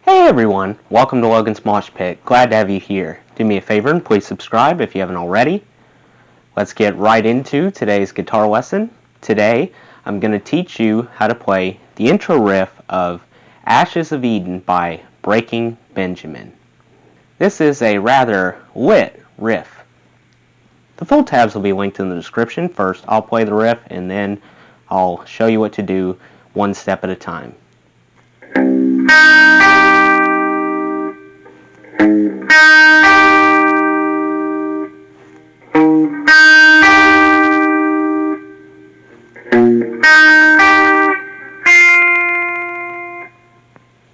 Hey everyone, welcome to Logan's Mosh Pit. Glad to have you here. Do me a favor and please subscribe if you haven't already. Let's get right into today's guitar lesson. Today I'm going to teach you how to play the intro riff of Ashes of Eden by Breaking Benjamin. This is a rather lit riff. The full tabs will be linked in the description. First I'll play the riff and then I'll show you what to do one step at a time.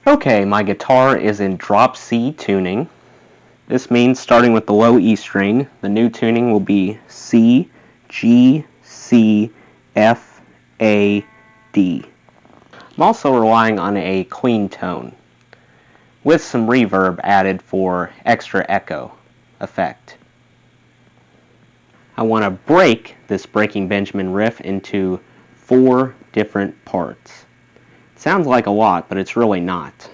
Okay, my guitar is in drop C tuning. This means starting with the low E string, the new tuning will be C, G, C, F, A, D. I'm also relying on a clean tone with some reverb added for extra echo effect. I want to break this Breaking Benjamin riff into 4 different parts. Sounds like a lot, but it's really not.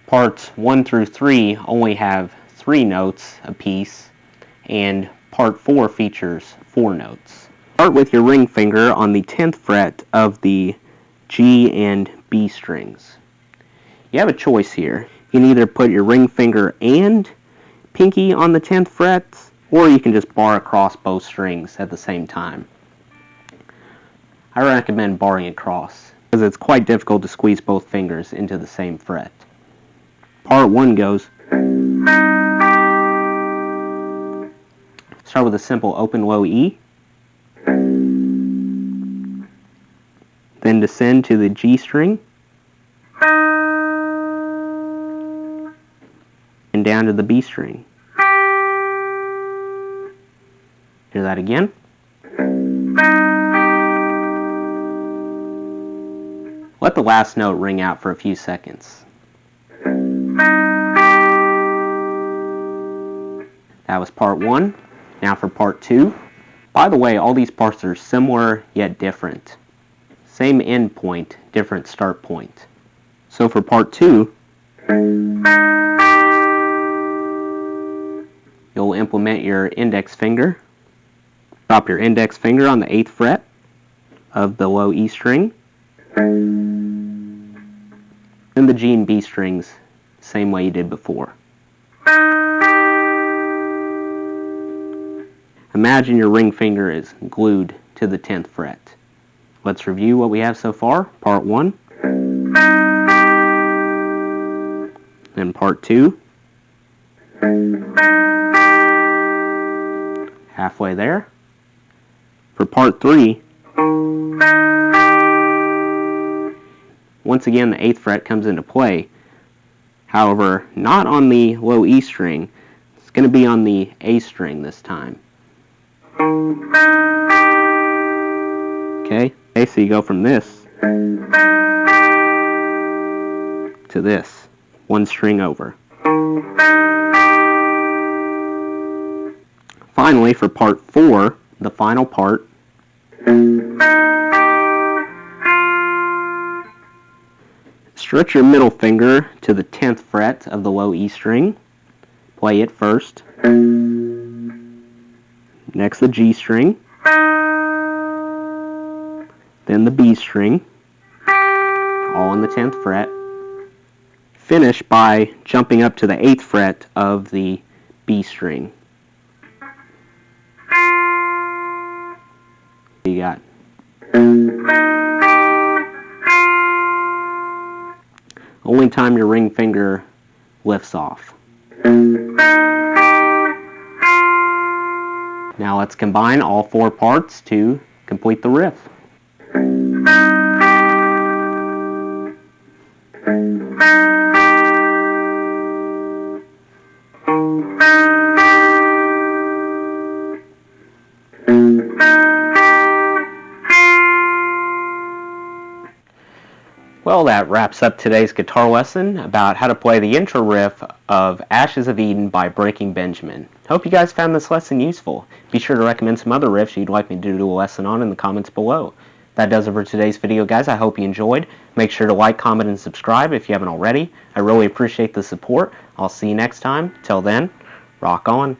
Parts 1 through 3 only have 3 notes apiece, and part 4 features 4 notes. Start with your ring finger on the 10th fret of the G and B strings. You have a choice here. You can either put your ring finger and pinky on the 10th fret, or you can just bar across both strings at the same time. I recommend barring across, because it's quite difficult to squeeze both fingers into the same fret. Part 1 goes. Start with a simple open low E. Then descend to the G string. And down to the B string. Hear that again. Let the last note ring out for a few seconds. That was part 1. Now for part 2. By the way, all these parts are similar yet different. Same end point, different start point. So for part 2, you'll implement your index finger. Drop your index finger on the 8th fret of the low E string. And the G and B strings, same way you did before. Imagine your ring finger is glued to the 10th fret. Let's review what we have so far. Part 1. Then part 2. Halfway there. For part 3, once again the 8th fret comes into play. However, not on the low E string. It's going to be on the A string this time. Okay, so you go from this to this, 1 string over. Finally, for part 4, the final part, stretch your middle finger to the 10th fret of the low E string. Play it first. Next the G string. Then the B string. All on the 10th fret. Finish by jumping up to the 8th fret of the B string. You got. Only time your ring finger lifts off. Now let's combine all 4 parts to complete the riff. Well, that wraps up today's guitar lesson about how to play the intro riff of Ashes of Eden by Breaking Benjamin. Hope you guys found this lesson useful. Be sure to recommend some other riffs you'd like me to do a lesson on in the comments below. That does it for today's video, guys. I hope you enjoyed. Make sure to like, comment, and subscribe if you haven't already. I really appreciate the support. I'll see you next time. Till then, rock on.